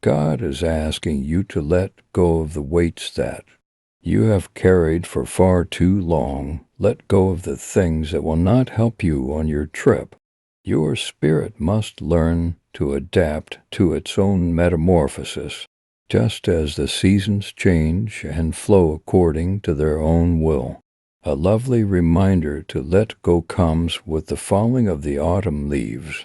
God is asking you to let go of the weights that you have carried for far too long. Let go of the things that will not help you on your trip. Your spirit must learn to adapt to its own metamorphosis, just as the seasons change and flow according to their own will. A lovely reminder to let go comes with the falling of the autumn leaves.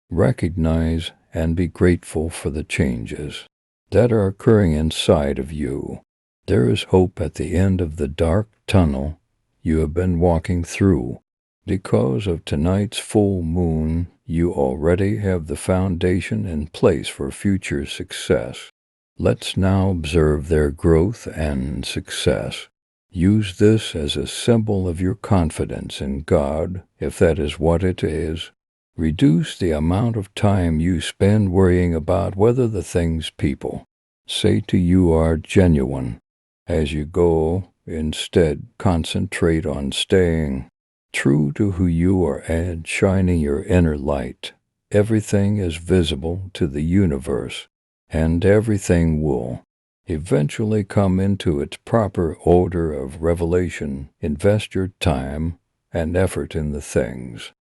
Recognize and be grateful for the changes that are occurring inside of you. There is hope at the end of the dark tunnel you have been walking through. Because of tonight's full moon, you already have the foundation in place for future success. Let's now observe their growth and success. Use this as a symbol of your confidence in God, if that is what it is. Reduce the amount of time you spend worrying about whether the things people say to you are genuine. As you go, instead, concentrate on staying true to who you are and shining your inner light. Everything is visible to the universe, and everything will eventually come into its proper order of revelation. Invest your time and effort in the things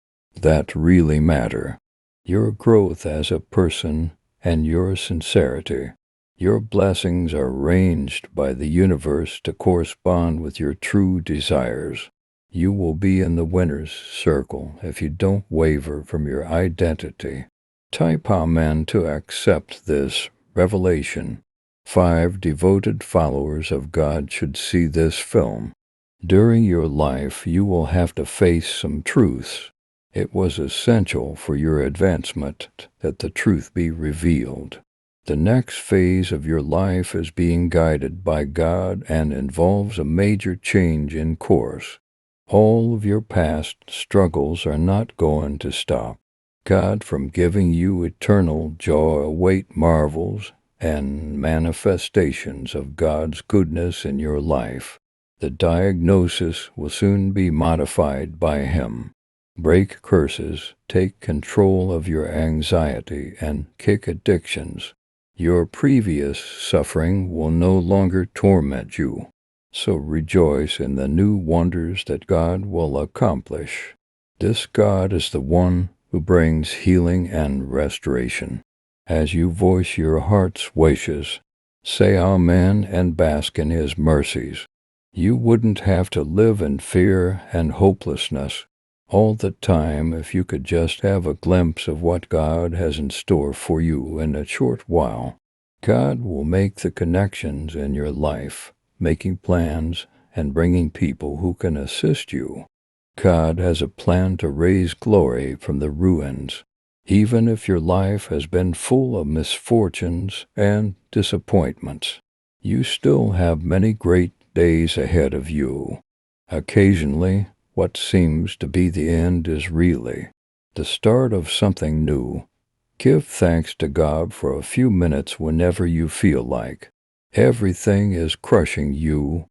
that really matter. Your growth as a person and your sincerity. Your blessings are arranged by the universe to correspond with your true desires. You will be in the winner's circle if you don't waver from your identity. Type Amen to accept this revelation. 5 devoted followers of God should see this film. During your life, you will have to face some truths. It was essential for your advancement that the truth be revealed. The next phase of your life is being guided by God and involves a major change in course. All of your past struggles are not going to stop God from giving you eternal joy. Await marvels and manifestations of God's goodness in your life. The diagnosis will soon be modified by Him. Break curses, take control of your anxiety, and kick addictions. Your previous suffering will no longer torment you. So rejoice in the new wonders that God will accomplish. This God is the one who brings healing and restoration. As you voice your heart's wishes, say Amen and bask in His mercies. You wouldn't have to live in fear and hopelessness all the time if you could just have a glimpse of what God has in store for you in a short while. God will make the connections in your life, making plans and bringing people who can assist you. God has a plan to raise glory from the ruins. Even if your life has been full of misfortunes and disappointments, you still have many great days ahead of you. Occasionally, what seems to be the end is really the start of something new. Give thanks to God for a few minutes whenever you feel like everything is crushing you.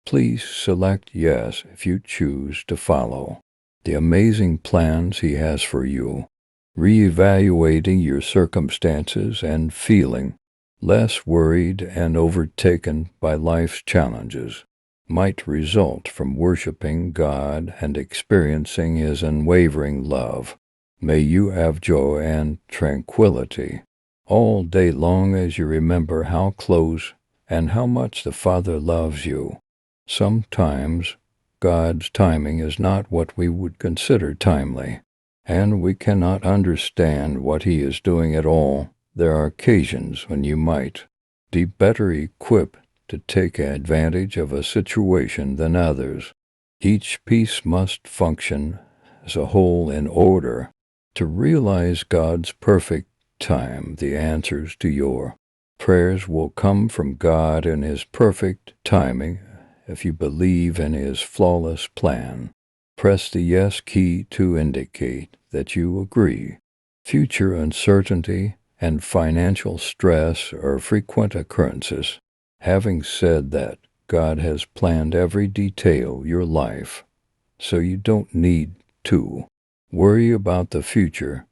Please select yes if you choose to follow the amazing plans He has for you. Reevaluating your circumstances and feeling less worried and overtaken by life's challenges might result from worshiping God and experiencing His unwavering love. May you have joy and tranquility all day long as you remember how close and how much the Father loves you. Sometimes God's timing is not what we would consider timely, and we cannot understand what He is doing at all. There are occasions when you might be better equipped to take advantage of a situation than others. Each piece must function as a whole in order to realize God's perfect time. The answers to your prayers will come from God in His perfect timing if you believe in His flawless plan. Press the yes key to indicate that you agree. Future uncertainty and financial stress are frequent occurrences. Having said that, God has planned every detail of your life, so you don't need to worry about the future.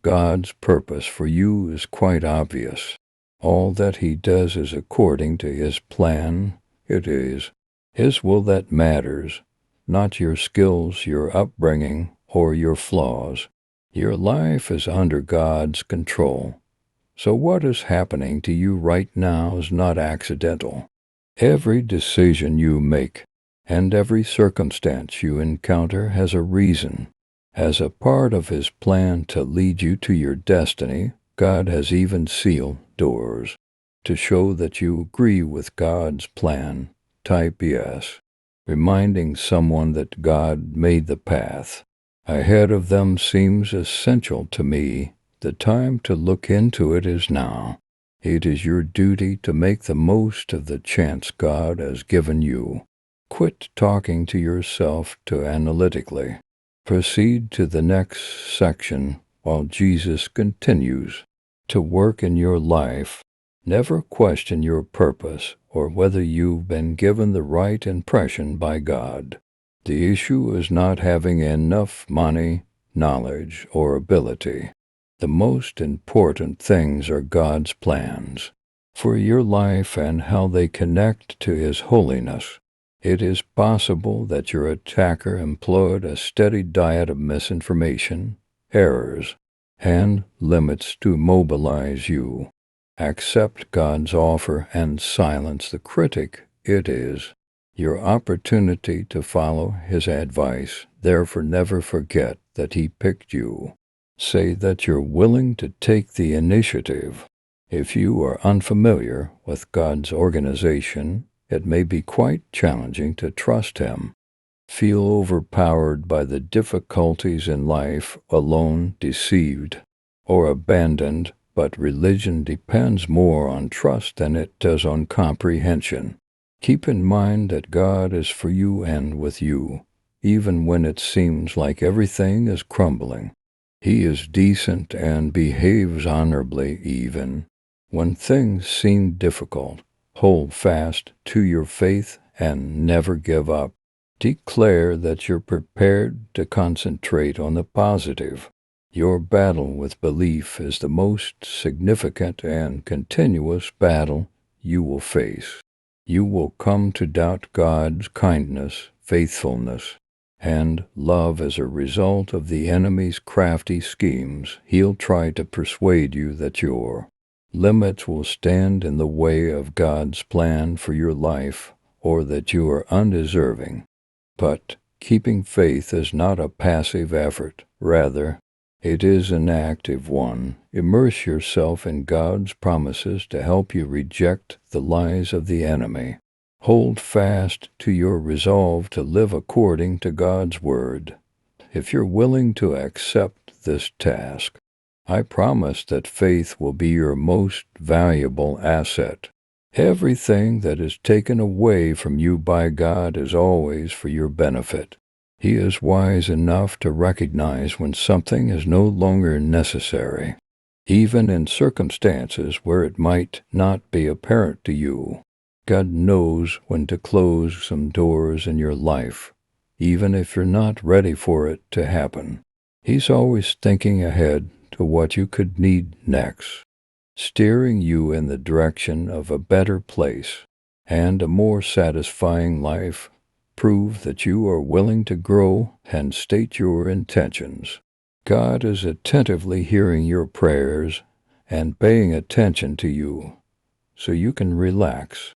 God's purpose for you is quite obvious. All that he does is according to his plan. It is his will that matters, not your skills, your upbringing, or your flaws. Your life is under God's control. So what is happening to you right now is not accidental. Every decision you make and every circumstance you encounter has a reason. As a part of his plan to lead you to your destiny, God has even sealed doors. To show that you agree with God's plan, type yes, reminding someone that God made the path ahead of them seems essential to me. The time to look into it is now. It is your duty to make the most of the chance God has given you. Quit talking to yourself too analytically. Proceed to the next section while Jesus continues to work in your life. Never question your purpose or whether you've been given the right impression by God. The issue is not having enough money, knowledge, or ability. The most important things are God's plans for your life and how they connect to His holiness. It is possible that your attacker employed a steady diet of misinformation, errors, and limits to mobilize you. Accept God's offer and silence the critic. It is your opportunity to follow His advice. Therefore, never forget that He picked you. Say that you're willing to take the initiative. If you are unfamiliar with God's organization, it may be quite challenging to trust Him. Feel overpowered by the difficulties in life, alone, deceived, or abandoned, but religion depends more on trust than it does on comprehension. Keep in mind that God is for you and with you, even when it seems like everything is crumbling. He is decent and behaves honorably even when things seem difficult. Hold fast to your faith and never give up. Declare that you're prepared to concentrate on the positive. Your battle with belief is the most significant and continuous battle you will face. You will come to doubt God's kindness, faithfulness, and love as a result of the enemy's crafty schemes. He'll try to persuade you that your limits will stand in the way of God's plan for your life, or that you are undeserving. But keeping faith is not a passive effort. Rather, it is an active one. Immerse yourself in God's promises to help you reject the lies of the enemy. Hold fast to your resolve to live according to God's word. If you're willing to accept this task, I promise that faith will be your most valuable asset. Everything that is taken away from you by God is always for your benefit. He is wise enough to recognize when something is no longer necessary, even in circumstances where it might not be apparent to you. God knows when to close some doors in your life, even if you're not ready for it to happen. He's always thinking ahead to what you could need next, steering you in the direction of a better place and a more satisfying life. Prove that you are willing to grow and state your intentions. God is attentively hearing your prayers and paying attention to you, so you can relax.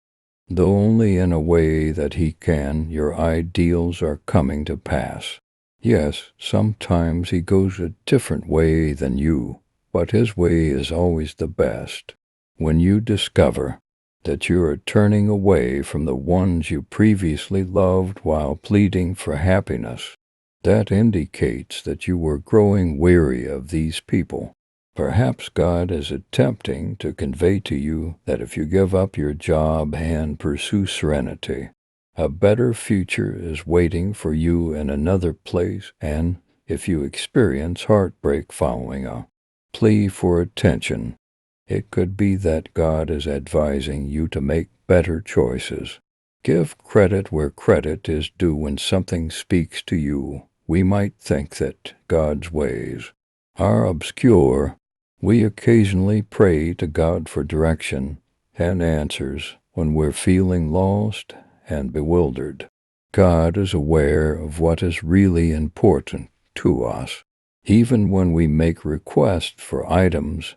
Though only in a way that He can, your ideals are coming to pass. Yes, sometimes He goes a different way than you, but His way is always the best. When you discover that you are turning away from the ones you previously loved while pleading for happiness, that indicates that you were growing weary of these people. Perhaps God is attempting to convey to you that if you give up your job and pursue serenity, a better future is waiting for you in another place, and if you experience heartbreak following a plea for attention, it could be that God is advising you to make better choices. Give credit where credit is due. When something speaks to you, we might think that God's ways are obscure, We occasionally pray to God for direction and answers when we're feeling lost and bewildered. God is aware of what is really important to us, even when we make requests for items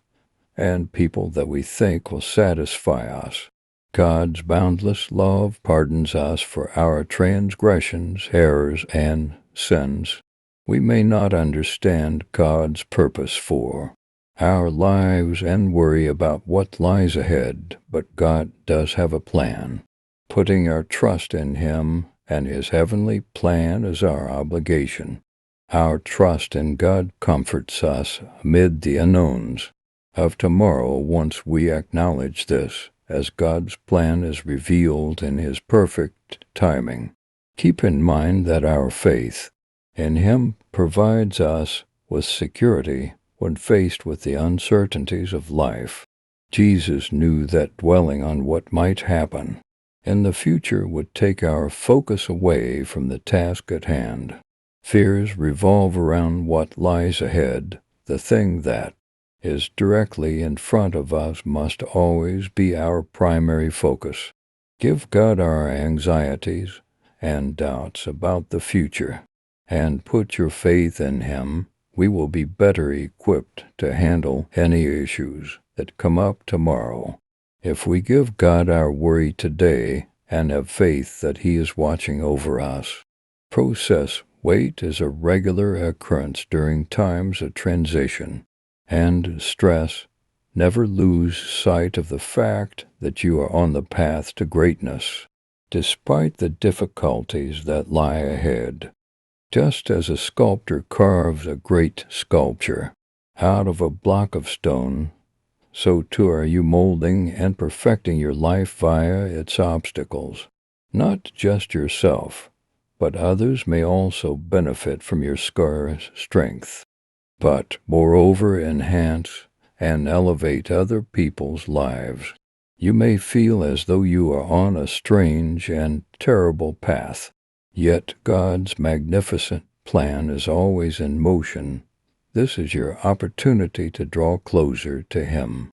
and people that we think will satisfy us. God's boundless love pardons us for our transgressions, errors, and sins. We may not understand God's purpose for our lives and worry about what lies ahead, but God does have a plan. Putting our trust in Him and His heavenly plan is our obligation. Our trust in God comforts us amid the unknowns of tomorrow once we acknowledge this, as God's plan is revealed in His perfect timing. Keep in mind that our faith in Him provides us with security when faced with the uncertainties of life. Jesus knew that dwelling on what might happen in the future would take our focus away from the task at hand. Fears revolve around what lies ahead. The thing that is directly in front of us must always be our primary focus. Give God our anxieties and doubts about the future, and put your faith in Him. We will be better equipped to handle any issues that come up tomorrow. If we give God our worry today and have faith that He is watching over us. Wait is a regular occurrence during times of transition and stress. Never lose sight of the fact that you are on the path to greatness, despite the difficulties that lie ahead. Just as a sculptor carves a great sculpture out of a block of stone, so too are you molding and perfecting your life via its obstacles. Not just yourself, but others may also benefit from your scar's strength, but moreover enhance and elevate other people's lives. You may feel as though you are on a strange and terrible path, yet God's magnificent plan is always in motion. This is your opportunity to draw closer to Him.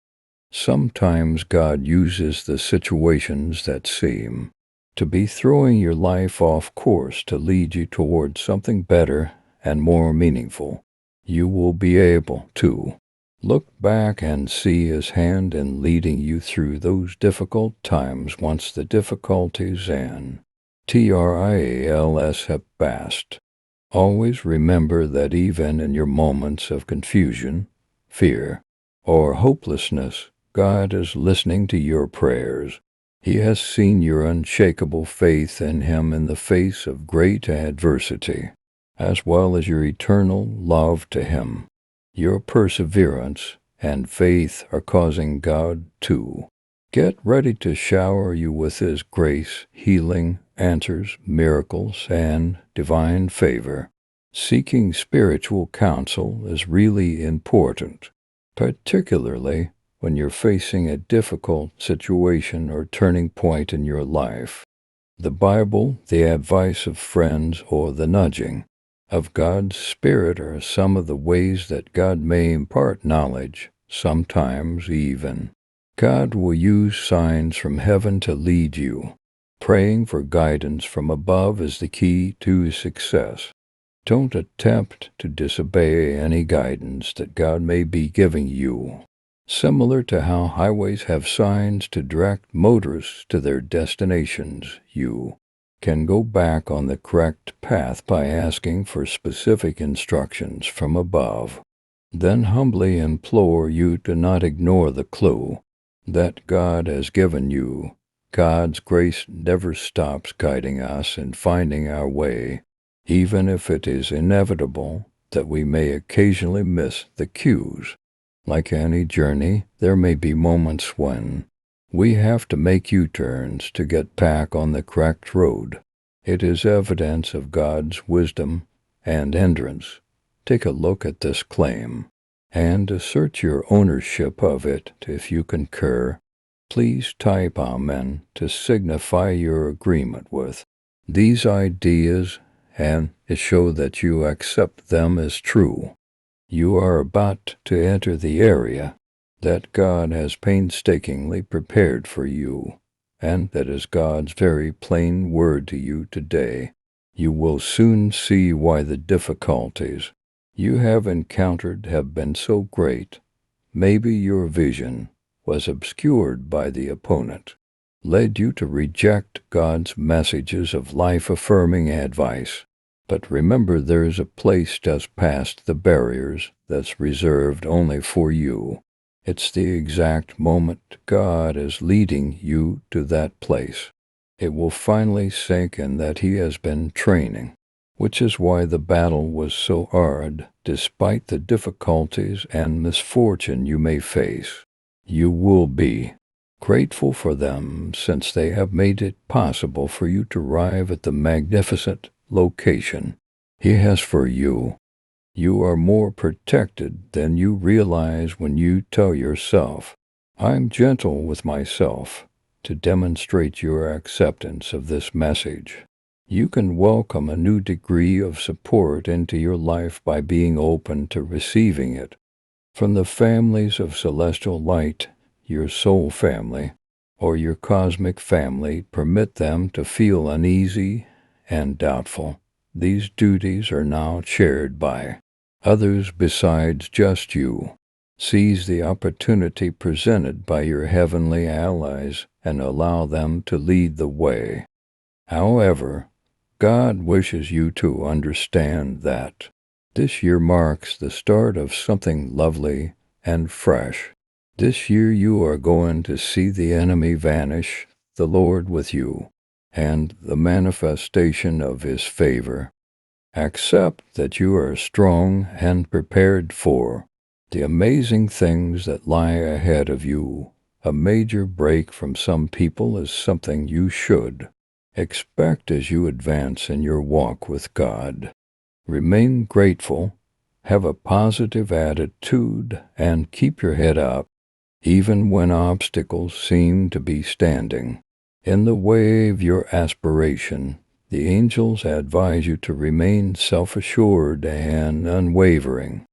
Sometimes God uses the situations that seem to be throwing your life off course to lead you towards something better and more meaningful. You will be able to look back and see His hand in leading you through those difficult times once the difficulties and trials have passed. Always remember that even in your moments of confusion, fear, or hopelessness, God is listening to your prayers. He has seen your unshakable faith in Him in the face of great adversity, as well as your eternal love to Him. Your perseverance and faith are causing God to get ready to shower you with His grace, healing, answers, miracles, and divine favor. Seeking spiritual counsel is really important, particularly when you're facing a difficult situation or turning point in your life. The Bible, the advice of friends, or the nudging of God's Spirit are some of the ways that God may impart knowledge. Sometimes even God will use signs from heaven to lead you. Praying for guidance from above is the key to success. Don't attempt to disobey any guidance that God may be giving you. Similar to how highways have signs to direct motorists to their destinations, you can go back on the correct path by asking for specific instructions from above. Then humbly implore you to not ignore the clue that God has given you. God's grace never stops guiding us in finding our way, even if it is inevitable that we may occasionally miss the cues. Like any journey, there may be moments when we have to make U-turns to get back on the correct road. It is evidence of God's wisdom and endurance. Take a look at this claim and assert your ownership of it if you concur. Please type Amen to signify your agreement with these ideas and show that you accept them as true. You are about to enter the area that God has painstakingly prepared for you, and that is God's very plain word to you today. You will soon see why the difficulties you have encountered have been so great. Maybe your vision was obscured by the opponent, led you to reject God's messages of life-affirming advice. But remember, there's a place just past the barriers that's reserved only for you. It's the exact moment God is leading you to that place. It will finally sink in that He has been training, which is why the battle was so hard. Despite the difficulties and misfortune you may face, you will be grateful for them, since they have made it possible for you to arrive at the magnificent location He has for you. You are more protected than you realize when you tell yourself, "I'm gentle with myself," to demonstrate your acceptance of this message. You can welcome a new degree of support into your life by being open to receiving it from the families of celestial light, your soul family, or your cosmic family. Permit them to feel uneasy and doubtful. These duties are now shared by others besides just you. Seize the opportunity presented by your heavenly allies and allow them to lead the way. However, God wishes you to understand that this year marks the start of something lovely and fresh. This year you are going to see the enemy vanish, the Lord with you, and the manifestation of His favor. Accept that you are strong and prepared for the amazing things that lie ahead of you. A major break from some people is something you should expect as you advance in your walk with God. Remain grateful, have a positive attitude, and keep your head up, even when obstacles seem to be standing in the way of your aspiration. The angels advise you to remain self-assured and unwavering.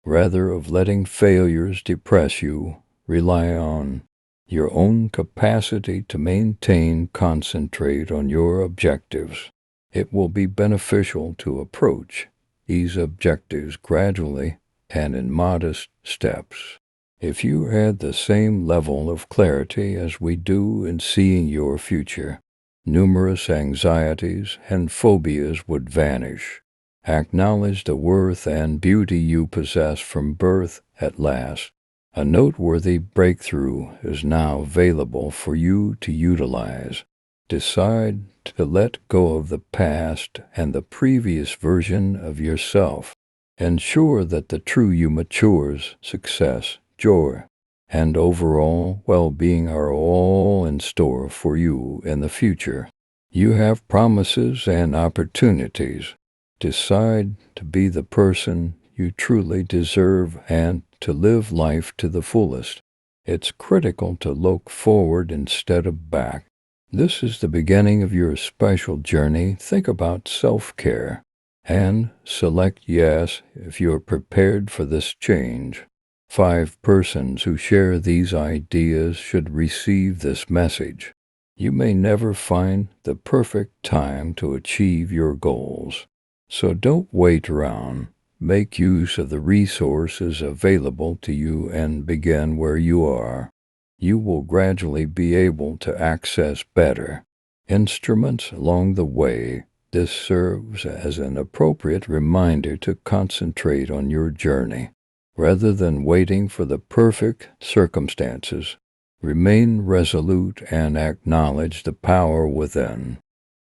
Rather of letting failures depress you, rely on your own capacity to concentrate on your objectives. It will be beneficial to approach these objectives gradually and in modest steps. If you had the same level of clarity as we do in seeing your future, numerous anxieties and phobias would vanish. Acknowledge the worth and beauty you possess from birth at last. A noteworthy breakthrough is now available for you to utilize. Decide to let go of the past and the previous version of yourself. Ensure that the true you matures. Success, joy, and overall well-being are all in store for you in the future. You have promises and opportunities. Decide to be the person you truly deserve and to live life to the fullest. It's critical to look forward instead of back. This is the beginning of your special journey. Think about self-care and select yes if you are prepared for this change. 5 persons who share these ideas should receive this message. You may never find the perfect time to achieve your goals, so don't wait around. Make use of the resources available to you and begin where you are. You will gradually be able to access better instruments along the way. This serves as an appropriate reminder to concentrate on your journey. Rather than waiting for the perfect circumstances, remain resolute and acknowledge the power within.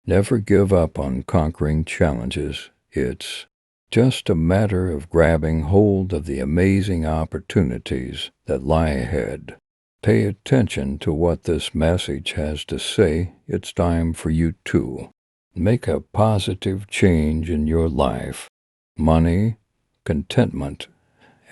Never give up on conquering challenges. It's just a matter of grabbing hold of the amazing opportunities that lie ahead. Pay attention to what this message has to say. It's time for you to make a positive change in your life. Money, contentment,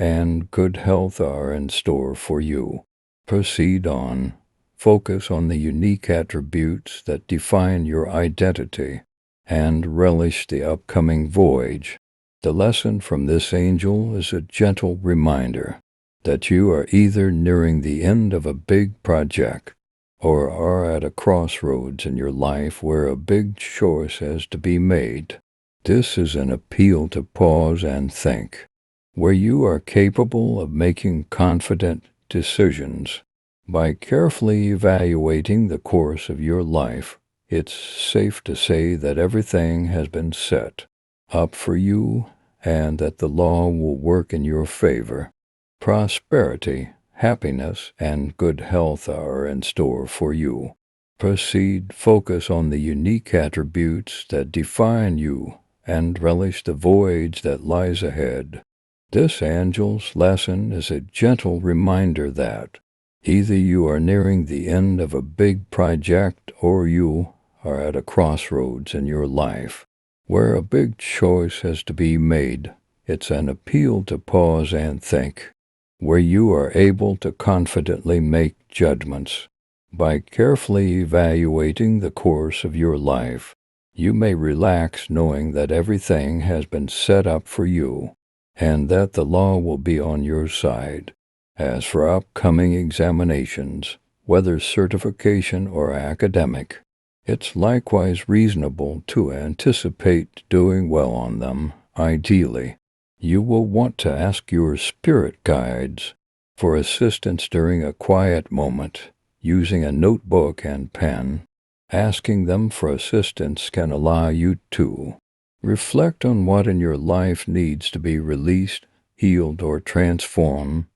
and good health are in store for you. Proceed on. Focus on the unique attributes that define your identity and relish the upcoming voyage. The lesson from this angel is a gentle reminder that you are either nearing the end of a big project or are at a crossroads in your life where a big choice has to be made. This is an appeal to pause and think, where you are capable of making confident decisions. By carefully evaluating the course of your life, it's safe to say that everything has been set up for you and that the law will work in your favor. Prosperity, happiness, and good health are in store for you. Proceed, focus on the unique attributes that define you and relish the voyage that lies ahead. This angel's lesson is a gentle reminder that either you are nearing the end of a big project or you are at a crossroads in your life where a big choice has to be made. It's an appeal to pause and think, where you are able to confidently make judgments. By carefully evaluating the course of your life, you may relax knowing that everything has been set up for you and that the law will be on your side. As for upcoming examinations, whether certification or academic, it's likewise reasonable to anticipate doing well on them. Ideally, you will want to ask your spirit guides for assistance during a quiet moment, using a notebook and pen. Asking them for assistance can allow you to reflect on what in your life needs to be released, healed, or transformed.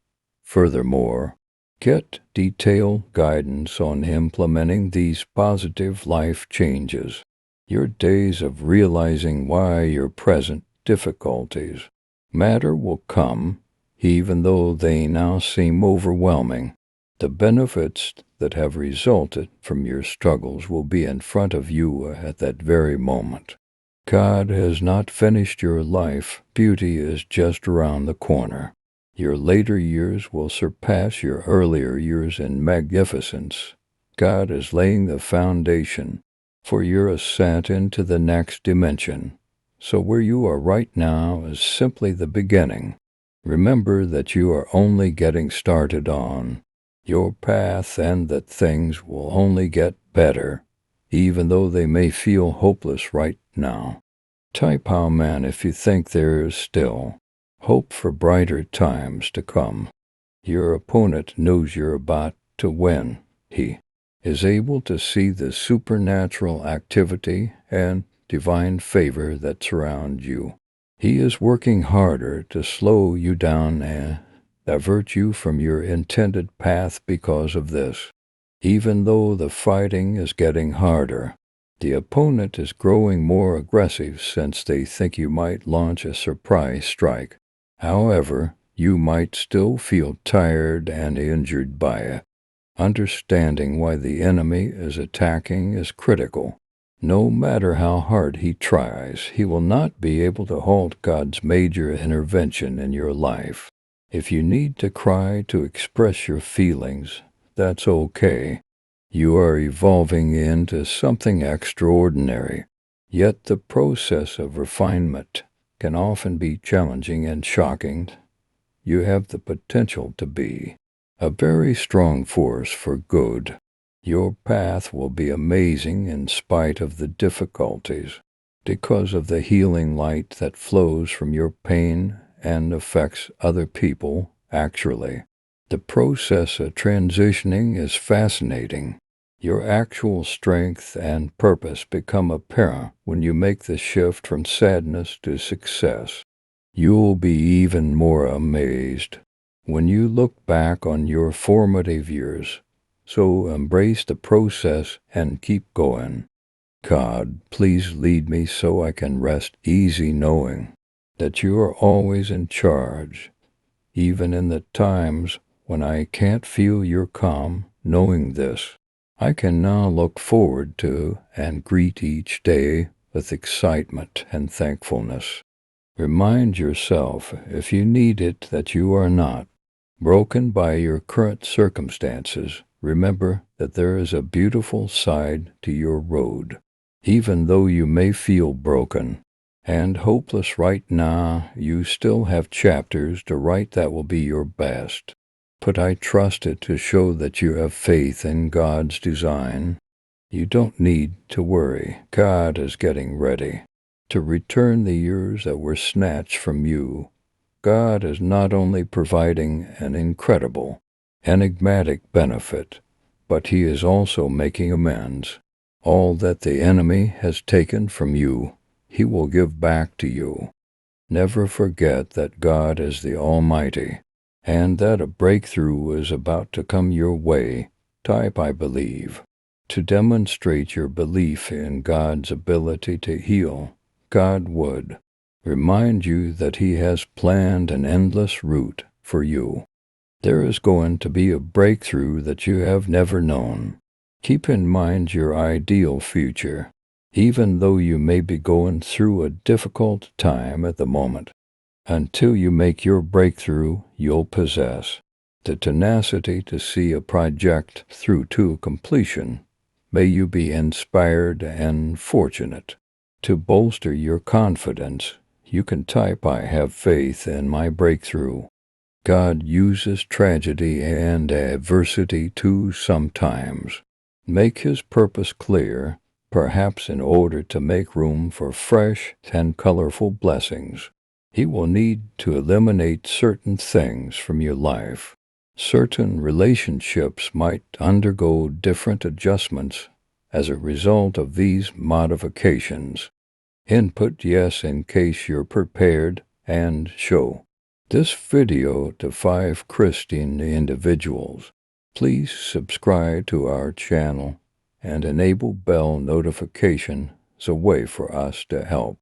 Furthermore, get detailed guidance on implementing these positive life changes. Your days of realizing why your present difficulties matter will come, even though they now seem overwhelming. The benefits that have resulted from your struggles will be in front of you at that very moment. God has not finished your life. Beauty is just around the corner. Your later years will surpass your earlier years in magnificence. God is laying the foundation for your ascent into the next dimension. So where you are right now is simply the beginning. Remember that you are only getting started on your path and that things will only get better, even though they may feel hopeless right now. Type Amen if you think there is still hope for brighter times to come. Your opponent knows you're about to win. He is able to see the supernatural activity and divine favor that surround you. He is working harder to slow you down and divert you from your intended path because of this. Even though the fighting is getting harder, the opponent is growing more aggressive since they think you might launch a surprise strike. However, you might still feel tired and injured by it. Understanding why the enemy is attacking is critical. No matter how hard he tries, he will not be able to halt God's major intervention in your life. If you need to cry to express your feelings, that's okay. You are evolving into something extraordinary. Yet the process of refinement can often be challenging and shocking. You have the potential to be a very strong force for good. Your path will be amazing in spite of the difficulties, because of the healing light that flows from your pain and affects other people. Actually, the process of transitioning is fascinating. Your actual strength and purpose become apparent when you make the shift from sadness to success. You'll be even more amazed when you look back on your formative years. So embrace the process and keep going. God, please lead me so I can rest easy knowing that you are always in charge, even in the times when I can't feel your calm. Knowing this, I can now look forward to and greet each day with excitement and thankfulness. Remind yourself, if you need it, that you are not broken by your current circumstances. Remember that there is a beautiful side to your road. Even though you may feel broken, and hopeless right now, you still have chapters to write that will be your best. But I trust it to show that you have faith in God's design. You don't need to worry. God is getting ready to return the years that were snatched from you. God is not only providing an incredible, enigmatic benefit, but He is also making amends. All that the enemy has taken from you, He will give back to you. Never forget that God is the Almighty, and that a breakthrough is about to come your way. Type "I believe" to demonstrate your belief in God's ability to heal. God would remind you that He has planned an endless route for you. There is going to be a breakthrough that you have never known. Keep in mind your ideal future, even though you may be going through a difficult time at the moment. Until you make your breakthrough, you'll possess the tenacity to see a project through to completion. May you be inspired and fortunate. To bolster your confidence, you can type "I have faith in my breakthrough." God uses tragedy and adversity to sometimes make His purpose clear, perhaps in order to make room for fresh and colorful blessings. He will need to eliminate certain things from your life. Certain relationships might undergo different adjustments as a result of these modifications. Input yes in case you're prepared, and show this video to 5 Christian individuals. Please subscribe to our channel and enable bell notification as a way for us to help.